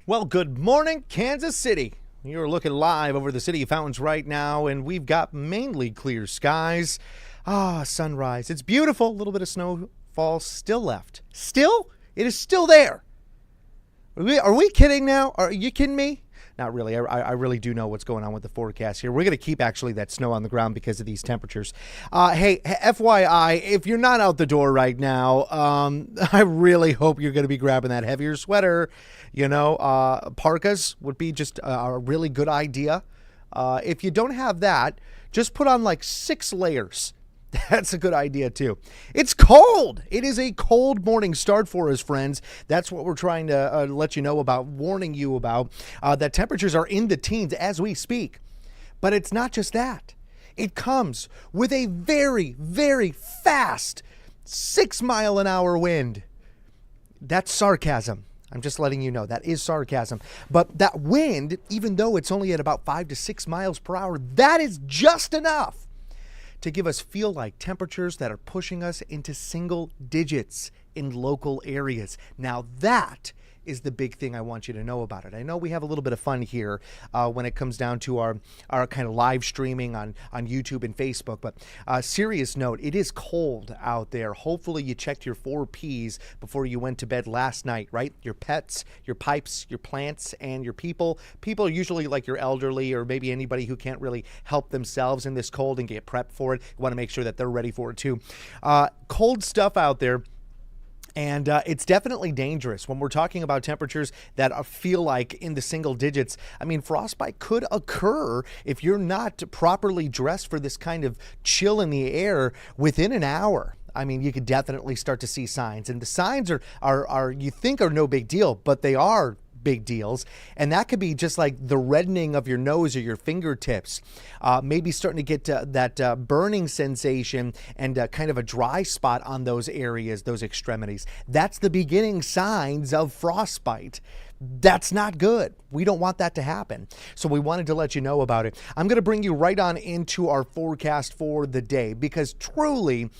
Well, good morning, Kansas City. You're looking live over the city of Fountains right now, and we've got mainly clear skies. Sunrise. It's beautiful. A little bit of snowfall still left. Still? It is still there. Are we kidding now? Are you kidding me? Not really. I really do know what's going on with the forecast here. We're going to keep actually that snow on the ground because of these temperatures. Hey, FYI, if you're not out the door right now, I really hope you're going to be grabbing that heavier sweater. Parkas would be just a really good idea. If you don't have that, just put on like 6 layers. That's a good idea, too. It's cold. It is a cold morning start for us, friends. That's what we're trying to let you know about, warning you about, that temperatures are in the teens as we speak. But it's not just that. It comes with a very, very fast 6-mile-an-hour wind. That's sarcasm. I'm just letting you know that is sarcasm. But that wind, even though it's only at about 5 to 6 miles per hour, that is just enough to give us feel-like temperatures that are pushing us into single digits in local areas. Now that is the big thing I want you to know about it. I know we have a little bit of fun here when it comes down to our kind of live streaming on YouTube and Facebook, but serious note, it is cold out there. Hopefully you checked your 4 Ps before you went to bed last night, right? Your pets, your pipes, your plants, and your people. People are usually like your elderly or maybe anybody who can't really help themselves in this cold and get prepped for it. You want to make sure that they're ready for it too. Cold stuff out there. And it's definitely dangerous when we're talking about temperatures that feel like in the single digits. I mean, frostbite could occur if you're not properly dressed for this kind of chill in the air within an hour. I mean, you could definitely start to see signs. And the signs are you think are no big deal, but they are big deals. And that could be just like the reddening of your nose or your fingertips, maybe starting to get that burning sensation and kind of a dry spot on those areas, those extremities. That's the beginning signs of frostbite. That's not good. We don't want that to happen. So we wanted to let you know about it. I'm going to bring you right on into our forecast for the day because truly,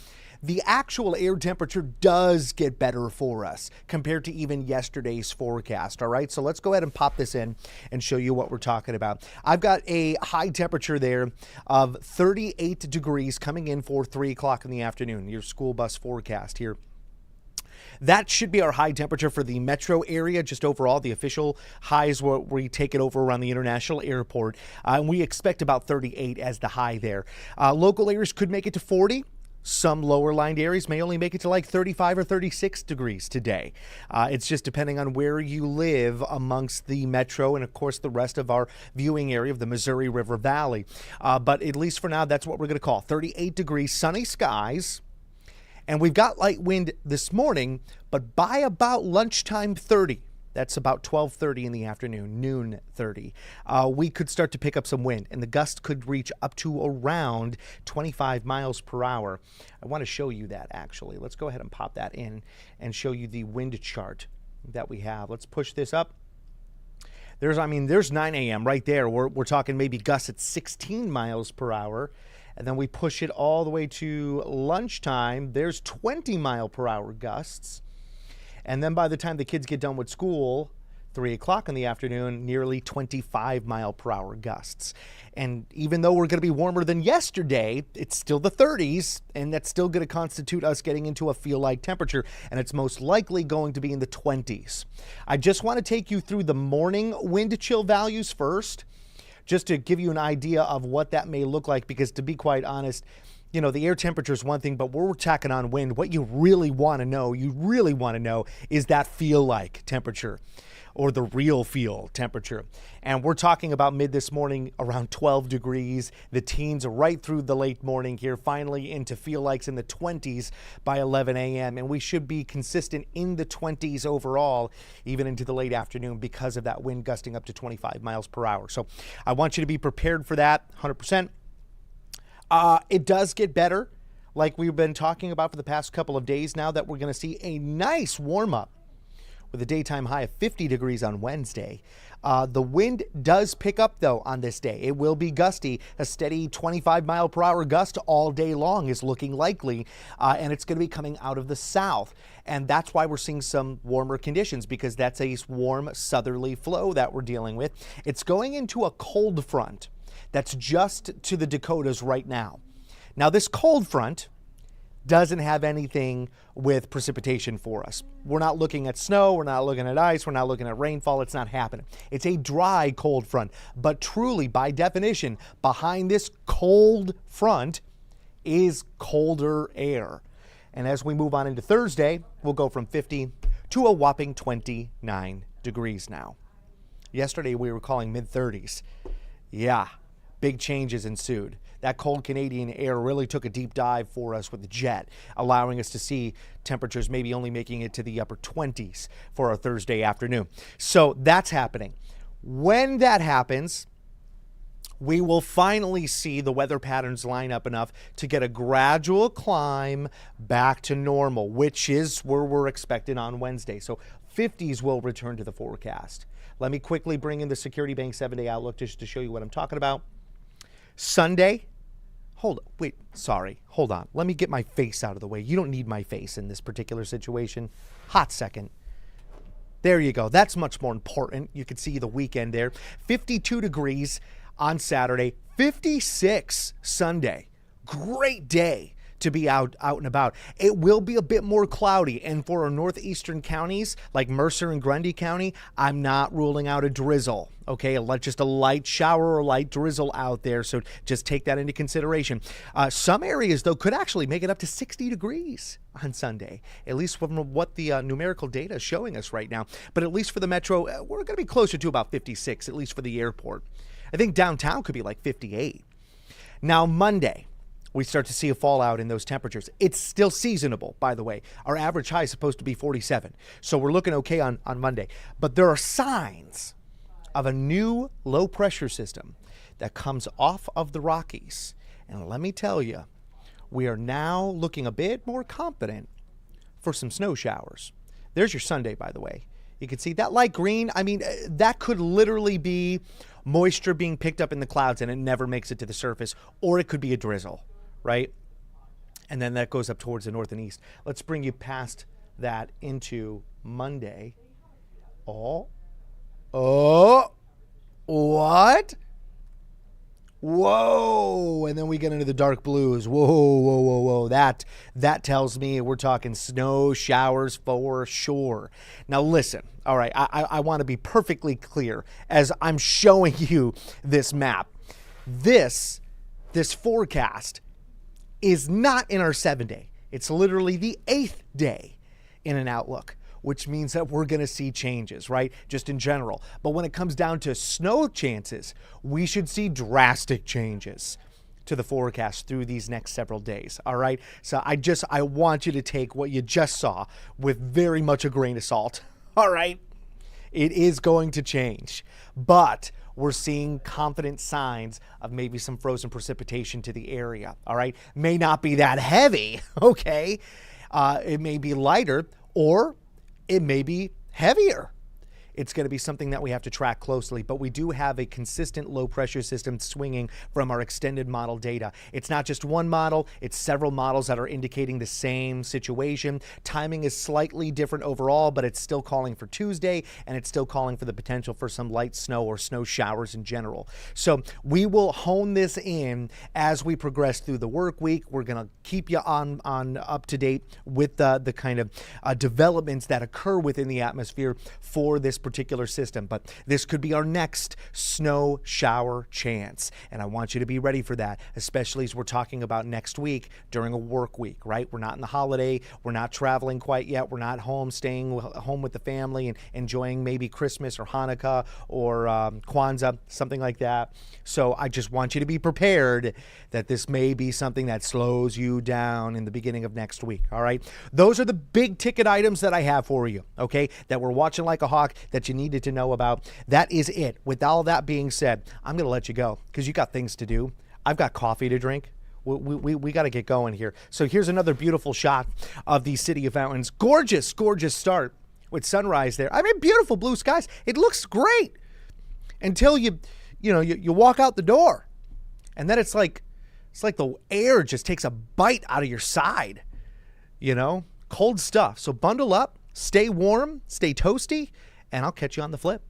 the actual air temperature does get better for us compared to even yesterday's forecast, all right? So let's go ahead and pop this in and show you what we're talking about. I've got a high temperature there of 38 degrees coming in for 3 o'clock in the afternoon, your school bus forecast here. That should be our high temperature for the metro area, just overall. The official highs where we take it over around the international airport. And we expect about 38 as the high there. Local areas could make it to 40. Some lower lined areas may only make it to like 35 or 36 degrees today. It's just depending on where you live amongst the metro and, of course, the rest of our viewing area of the Missouri River Valley. But at least for now, that's what we're going to call 38 degrees, sunny skies. And we've got light wind this morning, but by about lunchtime 30. That's about 12:30 in the afternoon, noon 30. We could start to pick up some wind, and the gust could reach up to around 25 miles per hour. I want to show you that, actually. Let's go ahead and pop that in and show you the wind chart that we have. Let's push this up. There's 9 a.m. right there. We're talking maybe gusts at 16 miles per hour. And then we push it all the way to lunchtime. There's 20 mile per hour gusts. And then by the time the kids get done with school, 3 o'clock in the afternoon, nearly 25 mile per hour gusts. And even though we're going to be warmer than yesterday, it's still the 30s, and that's still going to constitute us getting into a feel-like temperature, and it's most likely going to be in the 20s. I just want to take you through the morning wind chill values first, just to give you an idea of what that may look like, because to be quite honest, you know, the air temperature is one thing, but we're tacking on wind. What you really want to know is that feel-like temperature or the real feel temperature. And we're talking about mid this morning around 12 degrees. The teens are right through the late morning here, finally into feel-likes in the 20s by 11 a.m. And we should be consistent in the 20s overall, even into the late afternoon because of that wind gusting up to 25 miles per hour. So I want you to be prepared for that 100%. It does get better, like we've been talking about for the past couple of days now, that we're going to see a nice warm-up. with a daytime high of 50 degrees on Wednesday. The wind does pick up, though, on this day. It will be gusty. A steady 25-mile-per-hour gust all day long is looking likely, and it's going to be coming out of the south. And that's why we're seeing some warmer conditions, because that's a warm southerly flow that we're dealing with. It's going into a cold front that's just to the Dakotas right now. Now, this cold front doesn't have anything with precipitation for us. We're not looking at snow, we're not looking at ice, we're not looking at rainfall. It's not happening. It's a dry cold front, but truly, by definition, behind this cold front is colder air. And as we move on into Thursday, we'll go from 50 to a whopping 29 degrees now. Yesterday, we were calling mid-30s. Yeah, big changes ensued. That cold Canadian air really took a deep dive for us with the jet, allowing us to see temperatures maybe only making it to the upper 20s for our Thursday afternoon. So that's happening. When that happens, we will finally see the weather patterns line up enough to get a gradual climb back to normal, which is where we're expected on Wednesday. So 50s will return to the forecast. Let me quickly bring in the Security Bank 7-day outlook just to show you what I'm talking about. Sunday. Hold on. Let me get my face out of the way. You don't need my face in this particular situation. Hot second. There you go. That's much more important. You can see the weekend there. 52 degrees on Saturday, 56 Sunday. Great day to be out and about. It will be a bit more cloudy, and for our northeastern counties like Mercer and Grundy County, I'm not ruling out a drizzle. Okay, just a light shower or light drizzle out there, so just take that into consideration. Some areas, though, could actually make it up to 60 degrees on Sunday, at least from what the numerical data is showing us right now. But at least for the metro, we're going to be closer to about 56, at least for the airport. I think downtown could be like 58. Now, Monday, we start to see a fallout in those temperatures. It's still seasonable, by the way. Our average high is supposed to be 47, so we're looking okay on Monday. But there are signs of a new low-pressure system that comes off of the Rockies. And let me tell you, we are now looking a bit more confident for some snow showers. There's your Sunday, by the way. You can see that light green. I mean, that could literally be moisture being picked up in the clouds and it never makes it to the surface, or it could be a drizzle, right? And then that goes up towards the north and east. Let's bring you past that into Monday. What? Whoa, and then we get into the dark blues. Whoa. That tells me we're talking snow showers for sure. Now listen, all right, I want to be perfectly clear as I'm showing you this map. This forecast is not in our 7-day. It's literally the 8th day in an outlook, which means that we're going to see changes, right? Just in general. But when it comes down to snow chances, we should see drastic changes to the forecast through these next several days, all right? So I want you to take what you just saw with very much a grain of salt, all right? It is going to change, but we're seeing confident signs of maybe some frozen precipitation to the area, all right? May not be that heavy, okay? It may be lighter, or it may be heavier. It's going to be something that we have to track closely, but we do have a consistent low pressure system swinging from our extended model data. It's not just one model, it's several models that are indicating the same situation. Timing is slightly different overall, but it's still calling for Tuesday, and it's still calling for the potential for some light snow or snow showers in general. So we will hone this in as we progress through the work week. We're going to keep you on up to date with the kind of developments that occur within the atmosphere for this particular system, but this could be our next snow shower chance, and I want you to be ready for that, especially as we're talking about next week during a work week, right? We're not in the holiday, we're not traveling quite yet, we're not home, staying home with the family and enjoying maybe Christmas or Hanukkah or Kwanzaa, something like that. So I just want you to be prepared that this may be something that slows you down in the beginning of next week, all right? Those are the big ticket items that I have for you, okay, that we're watching like a hawk, that you needed to know about. That is it. With all that being said, I'm going to let you go because you got things to do. I've got coffee to drink. We got to get going here. So here's another beautiful shot of the City of Fountains. Gorgeous, gorgeous start with sunrise there. I mean, beautiful blue skies. It looks great until you walk out the door, and then it's like the air just takes a bite out of your side. Cold stuff. So bundle up, stay warm, stay toasty, and I'll catch you on the flip.